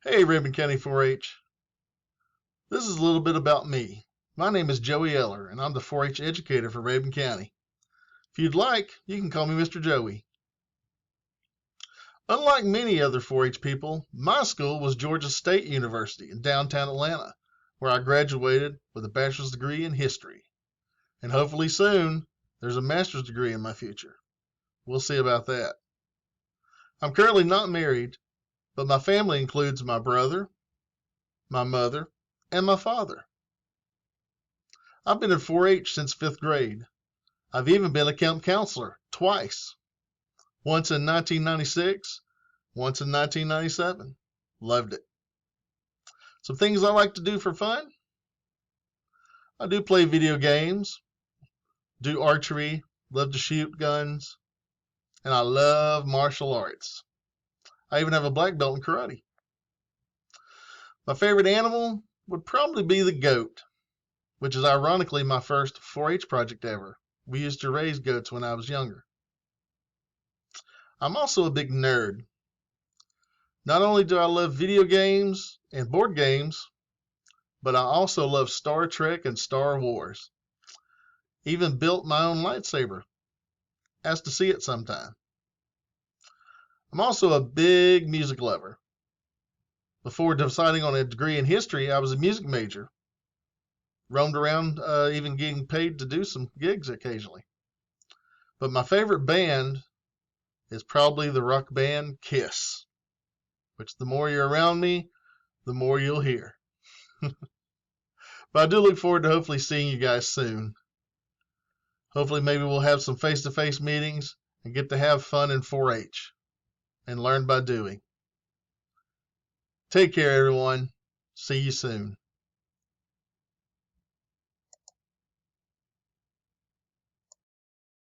Hey, Rabun County 4-H. This is a little bit about me. My name is Joey Eller, and I'm the 4-H educator for Rabun County. If you'd like, you can call me Mr. Joey. Unlike many other 4-H people, my school was Georgia State University in downtown Atlanta, where I graduated with a bachelor's degree in history. And hopefully soon, there's a master's degree in my future. We'll see about that. I'm currently not married, but my family includes my brother, my mother, and my father. I've been in 4-H since 5th grade. I've even been a camp counselor twice. Once in 1996, once in 1997. Loved it. Some things I like to do for fun. I do play video games, do archery, love to shoot guns, and I love martial arts. I even have a black belt in karate. My favorite animal would probably be the goat, which is ironically my first 4-H project ever. We used to raise goats when I was younger. I'm also a big nerd. Not only do I love video games and board games, but I also love Star Trek and Star Wars. Even built my own lightsaber. Asked to see it sometime. I'm also a big music lover. Before deciding on a degree in history, I was a music major. Roamed around, even getting paid to do some gigs occasionally. But my favorite band is probably the rock band Kiss, which the more you're around me, the more you'll hear. But I do look forward to hopefully seeing you guys soon. Hopefully maybe we'll have some face-to-face meetings and get to have fun in 4-H and learn by doing. Take care, everyone. See you soon.